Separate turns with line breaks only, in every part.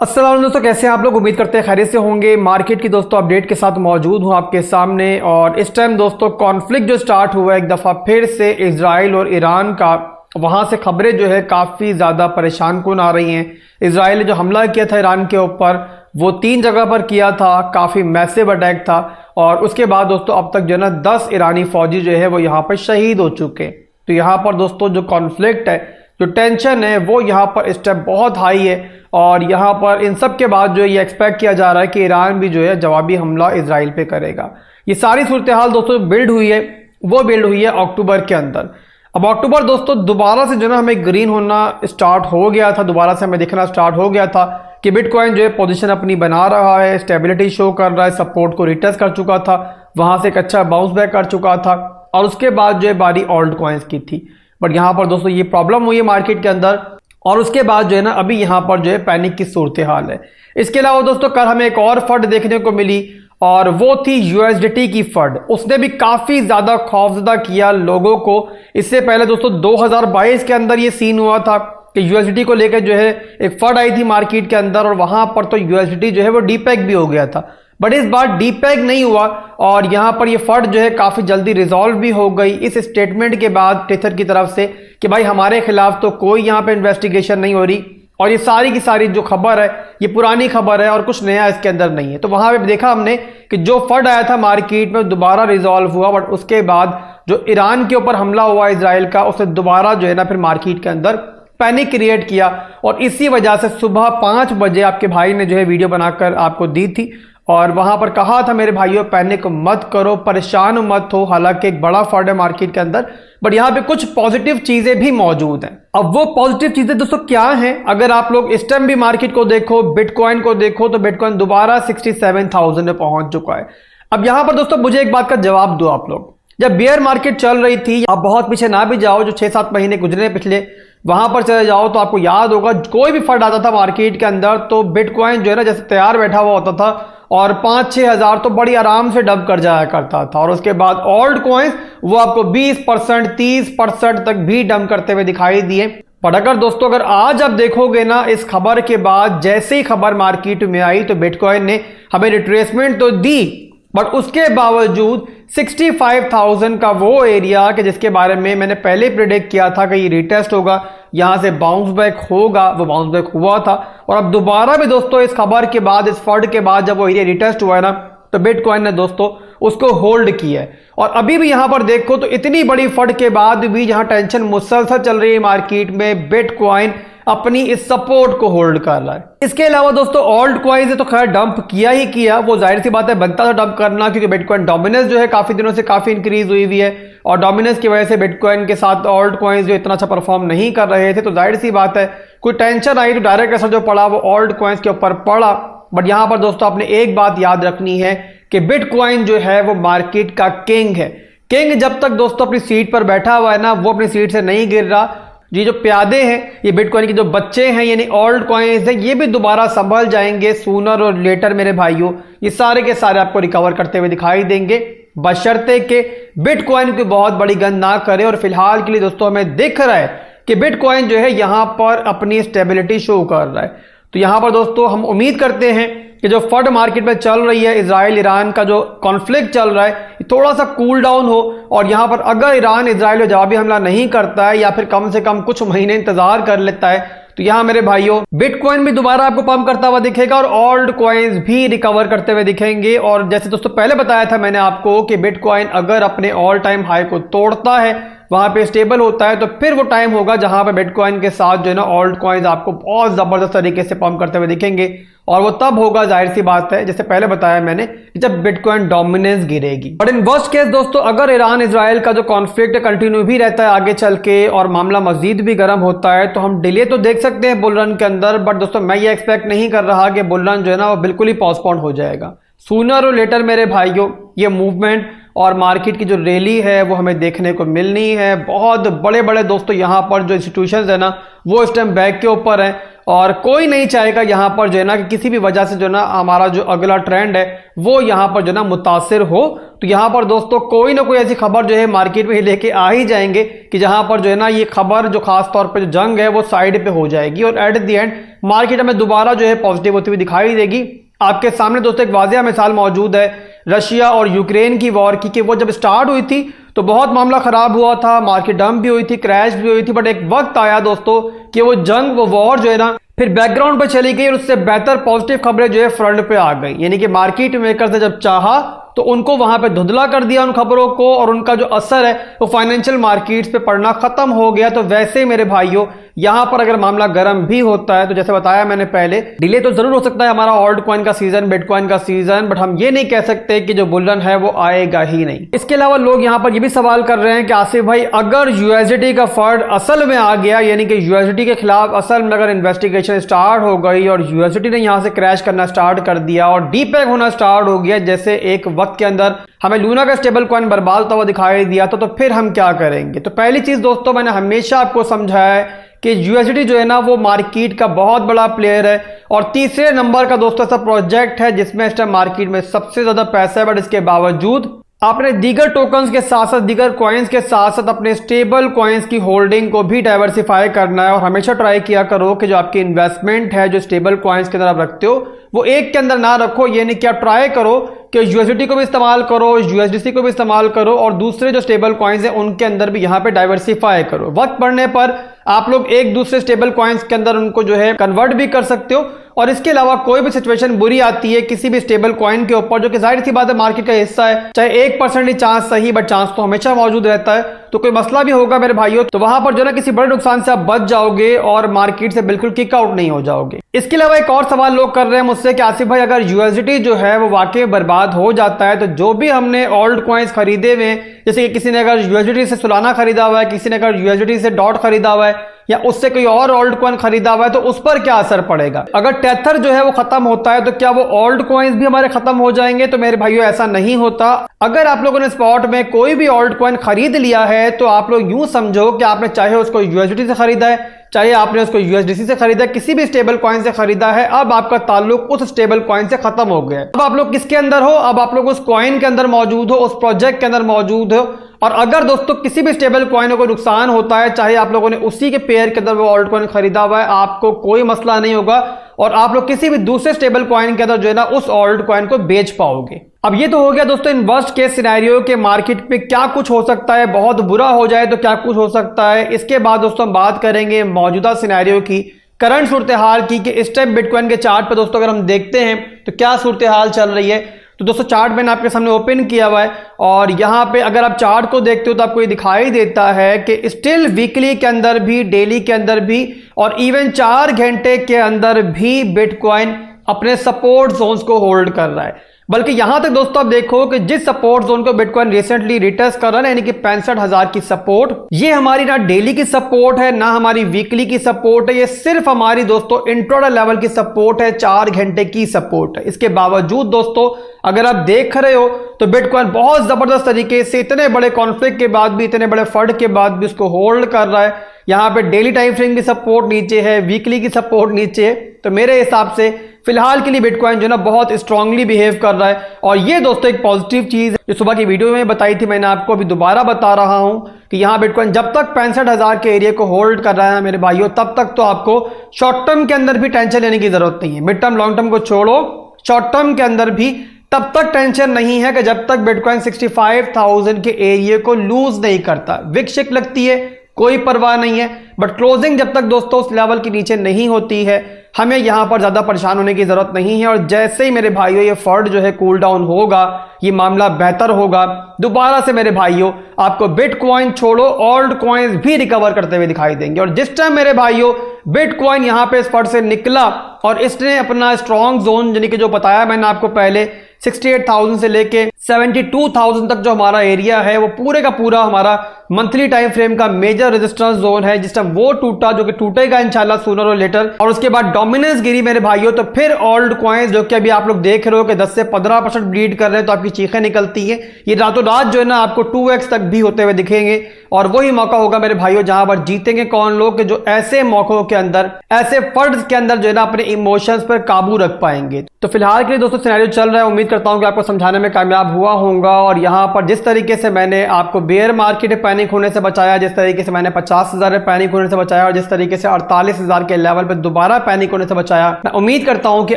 अस्सलाम वालेकुम दोस्तों, कैसे हैं आप लोग। उम्मीद करते हैं खैरियत से होंगे। मार्केट की दोस्तों अपडेट के साथ मौजूद हूं आपके सामने। और इस टाइम दोस्तों कॉन्फ्लिक्ट जो स्टार्ट हुआ है एक दफ़ा फिर से इजराइल और ईरान का, वहां से खबरें जो है काफ़ी ज़्यादा परेशान कुन आ रही हैं। इजराइल ने जो हमला किया था ईरान के ऊपर वो 3 जगह पर किया था, काफ़ी मैसिव अटैक था। और उसके बाद दोस्तों अब तक जो है ना 10 ईरानी फौजी जो है वो यहाँ पर शहीद हो चुके हैं। तो यहाँ पर दोस्तों जो कॉन्फ्लिक्ट है, जो टेंशन है, वो यहाँ पर इस टाइम बहुत हाई है। और यहाँ पर इन सब के बाद जो ये एक्सपेक्ट किया जा रहा है कि ईरान भी जो है जवाबी हमला इजराइल पे करेगा। ये सारी सूरत हाल दोस्तों बिल्ड हुई है, वो बिल्ड हुई है अक्टूबर के अंदर। अब अक्टूबर दोस्तों दोबारा से जो है हमें ग्रीन होना स्टार्ट हो गया था, दोबारा से हमें दिखना स्टार्ट हो गया था कि बिटकॉइन जो है पोजीशन अपनी बना रहा है, स्टेबिलिटी शो कर रहा है, सपोर्ट को रिटेस्ट कर चुका था, वहां से एक अच्छा बाउंस बैक कर चुका था। और उसके बाद जो है बारी ऑल्ट कॉइन्स की थी। बट यहाँ पर दोस्तों ये प्रॉब्लम हुई है मार्केट के अंदर। और उसके बाद जो है ना अभी यहाँ पर जो है पैनिक की सूरत हाल है। इसके अलावा दोस्तों कल हमें एक और फंड देखने को मिली और वो थी यूएसडीटी की फंड। उसने भी काफी ज्यादा खौफजदा किया लोगों को। इससे पहले दोस्तों 2022 के अंदर ये सीन हुआ था कि यूएसडीटी को लेकर जो है एक फंड आई थी मार्केट के अंदर और वहां पर तो यूएसडीटी जो है वो डीपैक भी हो गया था। बट इस बार डीपैक नहीं हुआ और यहां पर ये फंड जो है काफी जल्दी रिजॉल्व भी हो गई इस स्टेटमेंट के बाद टेथर की तरफ से कि भाई हमारे खिलाफ तो कोई यहां पे इन्वेस्टिगेशन नहीं हो रही। और ये सारी की सारी जो खबर है ये पुरानी खबर है और कुछ नया इसके अंदर नहीं है। तो वहां पे देखा हमने कि जो फंड आया था मार्केट में दोबारा रिजॉल्व हुआ। बट उसके बाद जो ईरान के ऊपर हमला हुआ इजराइल का, उसने दोबारा जो है ना फिर मार्केट के अंदर पैनिक क्रिएट किया। और इसी वजह से सुबह 5 बजे आपके भाई ने जो है वीडियो बनाकर आपको दी थी और वहां पर कहा था मेरे भाइयों पैनिक मत करो, परेशान मत हो। हालांकि एक बड़ा फंड है मार्केट के अंदर, बट यहाँ पे कुछ पॉजिटिव चीजें भी मौजूद हैं। अब वो पॉजिटिव चीजें दोस्तों क्या हैं, अगर आप लोग इस टाइम भी मार्केट को देखो, बिटकॉइन को देखो, तो बिटकॉइन दोबारा 67,000 में पहुंच चुका है। अब यहां पर दोस्तों मुझे एक बात का जवाब दो आप लोग। जब बियर मार्केट चल रही थी, आप बहुत पीछे ना भी जाओ, जो 6-7 महीने गुजरे पिछले, वहां पर चले जाओ तो आपको याद होगा कोई भी फंड आता था मार्केट के अंदर तो बिटकॉइन जो है ना जैसे तैयार बैठा हुआ होता था और 5-6 हजार तो बड़ी आराम से डंप कर जाया करता था। और उसके बाद ऑल्ट कॉइन्स वो आपको 20%, 30% तक भी डंप करते हुए दिखाई दिए। पर अगर दोस्तों अगर आज आप देखोगे ना इस खबर के बाद, जैसे ही खबर मार्केट में आई तो बिटकॉइन ने हमें रिट्रेसमेंट तो दी, बट उसके बावजूद 65,000 का वो एरिया कि जिसके बारे में मैंने पहले प्रिडिक्ट किया था कि ये रिटेस्ट होगा, यहां से बाउंस बैक होगा, वो बाउंस बैक हुआ था। और अब दोबारा भी दोस्तों इस खबर के बाद, इस फंड के बाद जब वो एरिया रिटेस्ट हुआ है ना, तो बिटकॉइन ने दोस्तों उसको होल्ड किया है। और अभी भी यहां पर देखो तो इतनी बड़ी फंड के बाद भी जहां टेंशन मुसलसल चल रही है मार्केट में, बिटकॉइन अपनी इस सपोर्ट को होल्ड कर रहा है। इसके अलावा दोस्तों ऑल्ट कॉइन्स तो खैर डंप किया ही किया, वो जाहिर सी बात है बनता था डंप करना, क्योंकि बिटकॉइन डोमिनेंस जो है काफी दिनों से काफी इंक्रीज हुई है और डोमिनेंस की वजह से बिटकॉइन के साथ ऑल्ट कॉइन्स जो इतना अच्छा परफॉर्म नहीं कर रहे थे। तो जाहिर सी बात है कोई टेंशन आई तो डायरेक्ट असर जो पड़ा वो ऑल्ट कॉइन्स के ऊपर पड़ा। बट यहां पर दोस्तों आपने एक बात याद रखनी है कि बिटकॉइन जो है वो मार्केट का किंग है। किंग जब तक दोस्तों अपनी सीट पर बैठा हुआ है ना, वो अपनी सीट से नहीं गिर रहा। ये जो प्यादे हैं, ये बिटकॉइन के जो बच्चे हैं यानी ऑल्ट कॉइन्स हैं, ये भी दोबारा संभल जाएंगे सूनर और लेटर मेरे भाइयों। ये सारे के सारे आपको रिकवर करते हुए दिखाई देंगे, बशर्ते के बिटकॉइन की बहुत बड़ी गंद ना करे। और फिलहाल के लिए दोस्तों हमें दिख रहा है कि बिटकॉइन जो है यहां पर अपनी स्टेबिलिटी शो कर रहा है। तो यहां पर दोस्तों हम उम्मीद करते हैं कि जो फंड मार्केट में चल रही है, इजराइल ईरान का जो कॉन्फ्लिक्ट चल रहा है, थोड़ा सा कूल डाउन हो। और यहां पर अगर ईरान इजराइल में जवाबी हमला नहीं करता है या फिर कम से कम कुछ महीने इंतजार कर लेता है, तो यहां मेरे भाइयों बिटकॉइन भी दोबारा आपको पंप करता हुआ दिखेगा और ऑल्ट कॉइन्स भी रिकवर करते हुए दिखेंगे। और जैसे दोस्तों पहले बताया था मैंने आपको कि बिटकॉइन अगर अपने ऑल टाइम हाई को तोड़ता है, वहां पे स्टेबल होता है, तो फिर वो टाइम होगा जहां पे बिटकॉइन के साथ जो है ना ऑल्ट कॉइन्स आपको बहुत जबरदस्त तरीके से पंप करते हुए दिखेंगे। और वो तब होगा, जाहिर सी बात है, जैसे पहले बताया मैंने, जब बिटकॉइन डोमिनेंस गिरेगी। बट इन वर्स्ट केस दोस्तों अगर ईरान इजराइल का जो कॉन्फ्लिक्ट कंटिन्यू भी रहता है आगे चल के और मामला मजीद भी गर्म होता है, तो हम डिले तो देख सकते हैं बुल रन के अंदर। बट दोस्तों मैं ये एक्सपेक्ट नहीं कर रहा कि बुल रन जो है ना वो बिल्कुल ही पोस्टपोन हो जाएगा। सूनर और लेटर मेरे भाइयों ये मूवमेंट और मार्केट की जो रैली है वो हमें देखने को मिलनी है। बहुत बड़े बड़े दोस्तों यहाँ पर जो इंस्टीट्यूशंस है ना वो इस टाइम बैक के ऊपर है और कोई नहीं चाहेगा यहाँ पर जो है ना कि किसी भी वजह से जो ना हमारा जो अगला ट्रेंड है वो यहाँ पर जो ना मुतासिर हो। तो यहाँ पर दोस्तों कोई ना कोई ऐसी खबर जो है मार्केट में लेके आ ही जाएंगे कि जहाँ पर जो है ना ये खबर जो खास तौर पे जो जंग है वो साइड पे हो जाएगी और एट द एंड मार्केट हमें दोबारा जो है पॉजिटिव होती हुई दिखाई देगी। आपके सामने दोस्तों एक वाज़िया मिसाल मौजूद है रशिया और यूक्रेन की वॉर की कि वो जब स्टार्ट हुई थी तो बहुत मामला खराब हुआ था, मार्केट डंप भी हुई थी, क्रैश भी हुई थी, बट एक वक्त आया दोस्तों कि वो जंग वो वॉर जो है ना फिर बैकग्राउंड पे चली गई और उससे बेहतर पॉजिटिव खबरें जो है फ्रंट पे आ गई। यानी कि मार्केट मेकर्स ने जब चाहा तो उनको वहां पे धुंधला कर दिया उन खबरों को और उनका जो असर है वो फाइनेंशियल मार्केट्स पे पड़ना खत्म हो गया। तो वैसे ही मेरे भाइयों यहां पर अगर मामला गर्म भी होता है तो जैसे बताया मैंने पहले डिले तो जरूर हो सकता है हमारा ऑल्ट कॉइन का सीजन, बिटकॉइन का सीजन, बट हम ये नहीं कह सकते कि जो बुल रन है वो आएगा ही नहीं। इसके अलावा लोग यहां पर ये भी सवाल कर रहे हैं कि आसिफ भाई अगर यूएसडीटी का फंड असल में आ गया यानी कि यूएसडीटी के खिलाफ असल में अगर इन्वेस्टिगेशन स्टार्ट हो गई और यूएसडीटी ने यहां से क्रैश करना स्टार्ट कर दिया और डीपैक होना स्टार्ट हो गया जैसे एक वक्त के अंदर हमें लूना का स्टेबल कॉइन बर्बाद होता हुआ दिखाई दिया तो फिर हम क्या करेंगे। तो पहली चीज दोस्तों मैंने हमेशा आपको समझाया है कि यूएसडीटी जो है ना वो मार्केट का बहुत बड़ा प्लेयर है और तीसरे नंबर का दोस्तों ऐसा प्रोजेक्ट है जिसमें इस टाइम मार्केट में सबसे ज्यादा पैसा है, बट इसके बावजूद आपने दीगर टोकन्स के साथ साथ दीगर कॉइन्स के साथ साथ अपने स्टेबल कॉइन्स की होल्डिंग को भी डाइवर्सिफाई करना है और हमेशा ट्राई किया करो कि जो आपकी इन्वेस्टमेंट है जो स्टेबल कॉइन्स के अंदर आप रखते हो वो एक के अंदर ना रखो। ये नहीं कि आप ट्राई करो कि यूएसडीटी को भी इस्तेमाल करो, यूएसडीसी को भी इस्तेमाल करो और दूसरे जो स्टेबल कॉइन्स हैं उनके अंदर भी यहाँ पे डाइवर्सिफाई करो। वक्त पड़ने पर आप लोग एक दूसरे स्टेबल कॉइन्स के अंदर उनको जो है कन्वर्ट भी कर सकते हो और इसके अलावा कोई भी सिचुएशन बुरी आती है किसी भी स्टेबल कॉइन के ऊपर जो कि जाहिर सी बात है मार्केट का हिस्सा है, चाहे 1% ही चांस सही बट चांस तो हमेशा मौजूद रहता है, तो कोई मसला भी होगा मेरे भाइयों तो वहां पर जो ना किसी बड़े नुकसान से आप बच जाओगे और मार्केट से बिल्कुल किक आउट नहीं हो जाओगे। इसके अलावा एक और सवाल लोग कर रहे हैं मुझसे कि आसिफ भाई अगर यूएसडीटी जो है वो वाकई बर्बाद हो जाता है तो जो भी हमने ऑल्ट कॉइन्स खरीदे हुए जैसे कि किसी ने अगर यूएसडीटी से सोलाना खरीदा हुआ है, किसी ने अगर यूएसडीटी से डॉट खरीदा हुआ है या उससे कोई और ऑल्ट कॉइन खरीदा हुआ है तो उस पर क्या असर पड़ेगा। अगर टेथर जो है वो खत्म होता है तो क्या वो ऑल्ट कॉइन्स भी हमारे खत्म हो जाएंगे? तो मेरे भाइयों ऐसा नहीं होता। अगर आप लोगों ने स्पॉट में कोई भी ऑल्ट कॉइन खरीद लिया है तो आप लोग यूं समझो कि आपने चाहे उसको यूएसडीटी से खरीदा है चाहे आपने उसको यूएसडीसी से खरीदा है, किसी भी स्टेबल कॉइन से खरीदा है, अब आपका ताल्लुक उस स्टेबल कॉइन से खत्म हो गया है। अब आप लोग किसके अंदर हो? अब आप लोग उस कॉइन के अंदर मौजूद हो, उस प्रोजेक्ट के अंदर मौजूद हो। और अगर दोस्तों किसी भी स्टेबल कॉइन को नुकसान होता है चाहे आप लोगों ने उसी के पेयर के अंदर वो ऑल्ट कॉइन खरीदा हुआ है आपको कोई मसला नहीं होगा और आप लोग किसी भी दूसरे स्टेबल कॉइन के अंदर जो है ना उस ऑल्ट कॉइन को बेच पाओगे। अब ये तो हो गया दोस्तों इन वर्स्ट केस सिनेरियो के मार्केट पे क्या कुछ हो सकता है, बहुत बुरा हो जाए तो क्या कुछ हो सकता है। इसके बाद दोस्तों हम बात करेंगे मौजूदा सिनेरियो की, करंट सूरत हाल की कि इस टाइम बिटकॉइन के चार्ट पे दोस्तों अगर हम देखते हैं तो क्या सूरत हाल चल रही है। तो दोस्तों चार्ट मैंने आपके सामने ओपन किया हुआ है और यहाँ पे अगर आप चार्ट को देखते हो तो आपको ये दिखाई देता है कि स्टिल वीकली के अंदर भी, डेली के अंदर भी और इवन 4 घंटे के अंदर भी बिटकॉइन अपने सपोर्ट जोन्स को होल्ड कर रहा है। बल्कि यहां तक दोस्तों आप देखो कि जिस सपोर्ट जोन को बिटकॉइन रिसेंटली रिटेस्ट कर रहा है यानी कि 65,000 की सपोर्ट, ये हमारी ना डेली की सपोर्ट है ना हमारी वीकली की सपोर्ट है, ये सिर्फ हमारी दोस्तों इंट्राडे लेवल की सपोर्ट है, 4 घंटे की सपोर्ट है। इसके बावजूद दोस्तों अगर आप देख रहे हो तो बिटकॉइन बहुत जबरदस्त तरीके से इतने बड़े कॉन्फ्लिक्ट के बाद भी, इतने बड़े फंड के बाद भी उसको होल्ड कर रहा है। यहां पे डेली टाइम फ्रेम की सपोर्ट नीचे है, वीकली की सपोर्ट नीचे है। तो मेरे हिसाब से फिलहाल के लिए बिटकॉइन जो ना बहुत स्ट्रांगली बिहेव कर रहा है और ये दोस्तों एक पॉजिटिव चीज है जो सुबह की वीडियो में बताई थी मैंने आपको, अभी दोबारा बता रहा हूं कि यहां बिटकॉइन जब तक 65,000 के एरिया को होल्ड कर रहा है मेरे भाइयों तब तक तो आपको शॉर्ट टर्म के अंदर भी टेंशन लेने की जरूरत नहीं है। मिड टर्म लॉन्ग टर्म को छोड़ो, शॉर्ट टर्म के अंदर भी तब तक टेंशन नहीं है कि जब तक बिटकॉइन 65,000 के एरिया को लूज नहीं करता। विक लगती है कोई परवाह नहीं है, बट क्लोजिंग जब तक दोस्तों उस लेवल के नीचे नहीं होती है हमें यहां पर ज्यादा परेशान होने की जरूरत नहीं है। और जैसे ही मेरे भाइयों ये फंड जो है कूल डाउन होगा, ये मामला बेहतर होगा, दोबारा से मेरे भाइयों आपको बिटकॉइन छोड़ो ऑल्ट कॉइन्स भी रिकवर करते हुए दिखाई देंगे। और जिस टाइम मेरे भाइयों बिटकॉइन यहां पे इस फंड से निकला और इसने अपना स्ट्रॉन्ग जोन यानी कि जो बताया मैंने आपको पहले 68,000 से लेके 72,000 तक जो हमारा एरिया है वो पूरे का पूरा हमारा मंथली टाइम फ्रेम का मेजर रेजिस्टेंस जोन है, जिस टाइम वो टूटा, जो कि टूटेगा इंशाल्लाह सूनर और लेटर, और उसके बाद डोमिनेंस गिरी मेरे भाइयों। तो फिर ओल्ड कॉइन्स जो कि अभी आप लोग देख रहे हो कि 10 से 15% ब्लीड कर रहे हैं, तो आपकी चीखें निकलती हैं, ये रातों रात जो है ना आपको 2x तक भी होते हुए दिखेंगे। और वही मौका होगा मेरे भाइयों जहां पर जीतेंगे कौन लोग, कि जो ऐसे मौकों के अंदर, ऐसे फंड्स के अंदर जो है ना अपने इमोशंस पर काबू रख पाएंगे। तो फिलहाल के लिए दोस्तों सिनेरियो चल रहा है, उम्मीद करता हूं कि आपको समझाने में कामयाब हुआ होगा। और यहां पर जिस तरीके से मैंने आपको बेयर मार्केट में पैनिक होने से बचाया, जिस तरीके से मैंने 50,000 में पैनिक होने से बचाया, और जिस तरीके से 48,000 के लेवल पर दोबारा पैनिक होने से बचाया, मैं उम्मीद करता हूं कि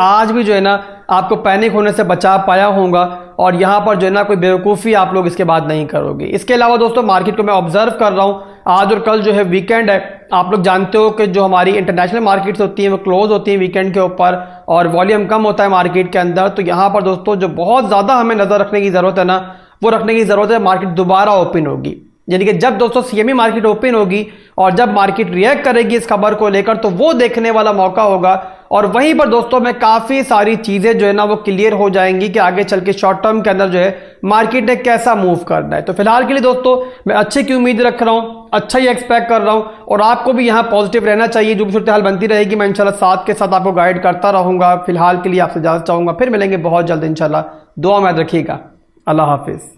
आज भी जो है ना आपको पैनिक होने से बचा पाया होगा, और यहां पर जो है ना कोई बेवकूफ़ी आप लोग इसके बाद नहीं करोगे। इसके अलावा दोस्तों मार्केट को मैं ऑब्जर्व कर रहा हूं, आज और कल जो है वीकेंड है, आप लोग जानते हो कि जो हमारी इंटरनेशनल मार्केट्स होती हैं वो क्लोज होती हैं वीकेंड के ऊपर, और वॉल्यूम कम होता है मार्केट के अंदर। तो यहां पर दोस्तों जो बहुत ज़्यादा हमें नज़र रखने की ज़रूरत है ना, वो रखने की ज़रूरत है मार्केट दोबारा ओपन होगी, यानी कि जब दोस्तों सीएमई मार्केट ओपन होगी और जब मार्केट रिएक्ट करेगी इस खबर को लेकर, तो वो देखने वाला मौका होगा। और वहीं पर दोस्तों में काफ़ी सारी चीज़ें जो है ना वो क्लियर हो जाएंगी कि आगे चल के शॉर्ट टर्म के अंदर जो है मार्केट ने कैसा मूव करना है। तो फिलहाल के लिए दोस्तों मैं अच्छे की उम्मीद रख रहा हूँ, अच्छा ही एक्सपेक्ट कर रहा हूँ, और आपको भी यहाँ पॉजिटिव रहना चाहिए। जो भी सूरत हाल बनती रहेगी मैं इंशाल्लाह साथ के साथ आपको गाइड करता रहूँगा। फिलहाल के लिए आपसे इजाज़त चाहूँगा, फिर मिलेंगे बहुत जल्द इंशाल्लाह। दुआ में याद रखिएगा। अल्लाह हाफिज़।